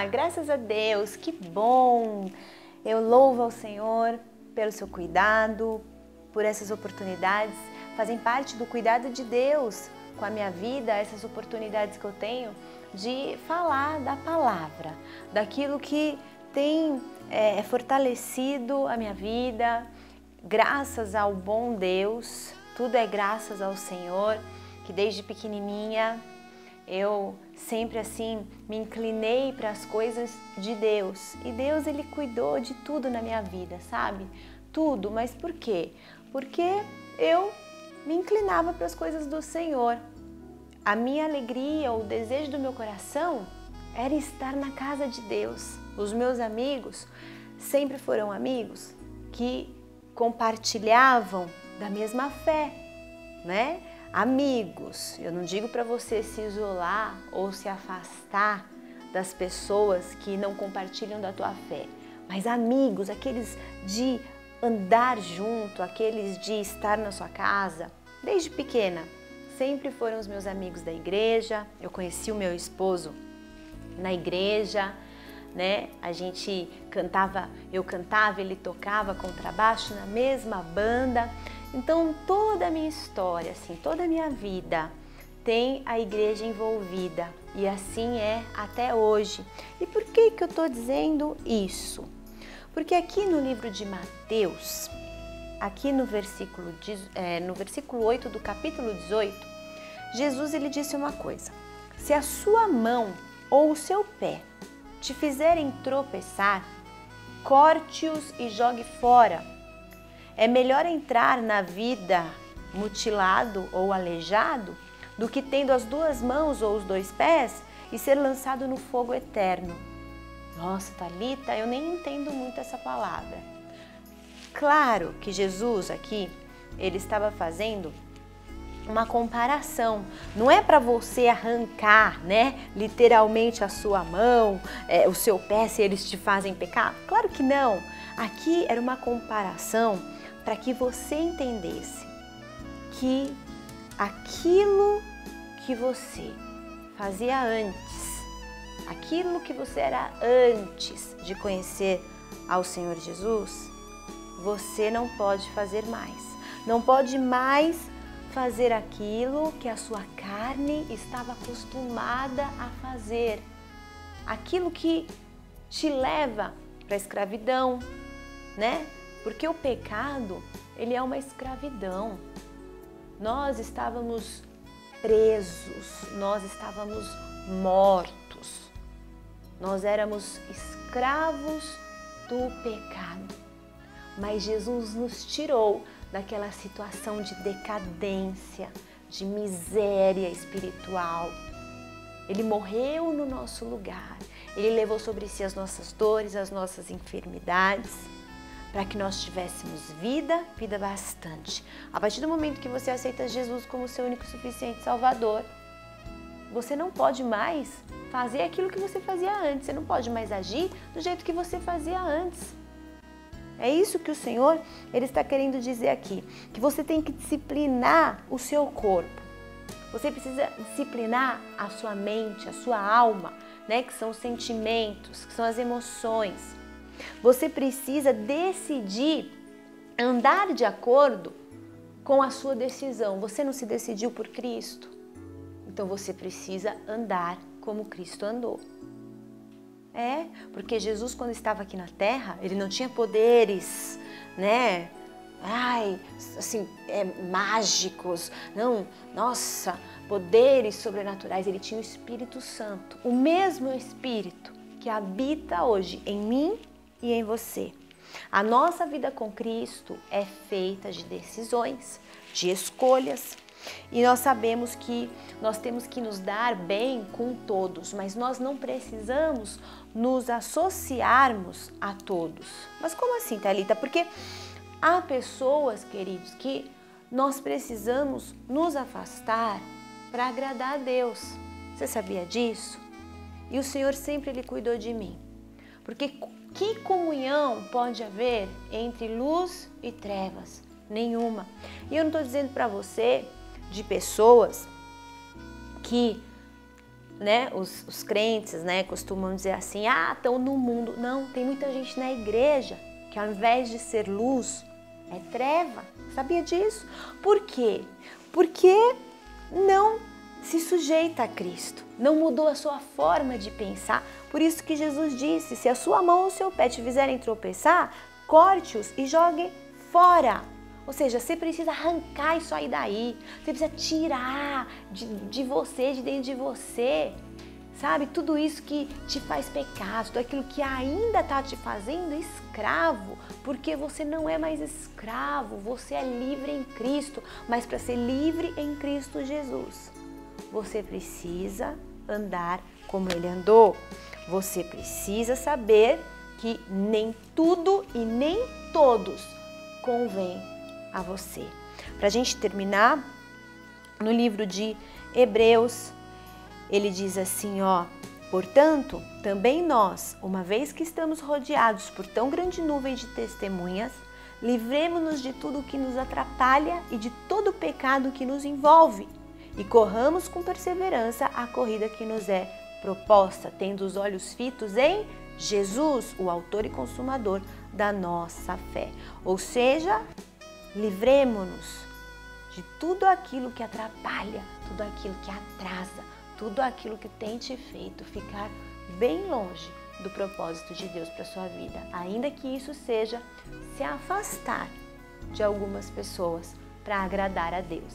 Graças a Deus, que bom! Eu louvo ao Senhor pelo seu cuidado, por essas oportunidades, fazem parte do cuidado de Deus com a minha vida, essas oportunidades que eu tenho de falar da palavra, daquilo que tem fortalecido a minha vida, graças ao bom Deus, tudo é graças ao Senhor, que desde pequenininha eu sempre assim me inclinei para as coisas de Deus. E Deus, Ele cuidou de tudo na minha vida, sabe? Tudo, mas por quê? Porque eu me inclinava para as coisas do Senhor. A minha alegria, o desejo do meu coração era estar na casa de Deus. Os meus amigos sempre foram amigos que compartilhavam da mesma fé, né? Amigos, eu não digo para você se isolar ou se afastar das pessoas que não compartilham da tua fé, mas amigos, aqueles de andar junto, aqueles de estar na sua casa, desde pequena, sempre foram os meus amigos da igreja. Eu conheci o meu esposo na igreja, né? A gente cantava, eu cantava, ele tocava contrabaixo na mesma banda. Então toda a minha história, assim, toda a minha vida tem a igreja envolvida e assim é até hoje. E por que eu estou dizendo isso? Porque aqui no livro de Mateus, aqui no versículo 8 do capítulo 18, Jesus ele disse uma coisa: se a sua mão ou o seu pé te fizerem tropeçar, corte-os e jogue fora. É melhor entrar na vida mutilado ou aleijado do que tendo as duas mãos ou os dois pés e ser lançado no fogo eterno. Nossa, Thalita, eu nem entendo muito essa palavra. Claro que Jesus aqui, ele estava fazendo uma comparação. Não é para você arrancar, né, literalmente a sua mão, o seu pé, se eles te fazem pecar. Claro que não. Aqui era uma comparação para que você entendesse que aquilo que você fazia antes, aquilo que você era antes de conhecer ao Senhor Jesus, você não pode fazer mais. Não pode mais fazer aquilo que a sua carne estava acostumada a fazer. Aquilo que te leva para a escravidão, né? Porque o pecado, ele é uma escravidão. Nós estávamos presos, nós estávamos mortos. Nós éramos escravos do pecado. Mas Jesus nos tirou daquela situação de decadência, de miséria espiritual. Ele morreu no nosso lugar. Ele levou sobre si as nossas dores, as nossas enfermidades, para que nós tivéssemos vida bastante. A partir do momento que você aceita Jesus como seu único e suficiente Salvador, você não pode mais fazer aquilo que você fazia antes. Você não pode mais agir do jeito que você fazia antes. É isso que o Senhor, Ele está querendo dizer aqui, que você tem que disciplinar o seu corpo. Você precisa disciplinar a sua mente, a sua alma, né? Que são os sentimentos, que são as emoções. Você precisa decidir andar de acordo com a sua decisão. Você não se decidiu por Cristo, então você precisa andar como Cristo andou. Porque Jesus, quando estava aqui na terra, ele não tinha poderes, né? Mágicos, não, nossa, poderes sobrenaturais. Ele tinha o Espírito Santo, o mesmo Espírito que habita hoje em mim e em você. A nossa vida com Cristo é feita de decisões, de escolhas. E nós sabemos que nós temos que nos dar bem com todos, mas nós não precisamos nos associarmos a todos. Mas como assim, Thalita? Porque há pessoas, queridos, que nós precisamos nos afastar para agradar a Deus. Você sabia disso? E o Senhor sempre Ele cuidou de mim. Porque que comunhão pode haver entre luz e trevas? Nenhuma. E eu não estou dizendo para você de pessoas que né, os crentes, né, costumam dizer assim, estão no mundo. Não, tem muita gente na igreja que ao invés de ser luz, é treva. Sabia disso? Por quê? Porque não se sujeita a Cristo, não mudou a sua forma de pensar. Por isso que Jesus disse, se a sua mão ou o seu pé te fizerem tropeçar, corte-os e jogue fora. Ou seja, você precisa arrancar isso aí daí, você precisa tirar de você, de dentro de você, sabe? Tudo isso que te faz pecar, tudo aquilo que ainda está te fazendo escravo, porque você não é mais escravo, você é livre em Cristo, mas para ser livre em Cristo Jesus, você precisa andar como Ele andou, você precisa saber que nem tudo e nem todos convém a você. Para a gente terminar, no livro de Hebreus, ele diz assim, portanto, também nós, uma vez que estamos rodeados por tão grande nuvem de testemunhas, livremo-nos de tudo que nos atrapalha e de todo o pecado que nos envolve, e corramos com perseverança a corrida que nos é proposta, tendo os olhos fitos em Jesus, o autor e consumador da nossa fé. Ou seja, livremo-nos de tudo aquilo que atrapalha, tudo aquilo que atrasa, tudo aquilo que tem te feito ficar bem longe do propósito de Deus para a sua vida, ainda que isso seja se afastar de algumas pessoas para agradar a Deus.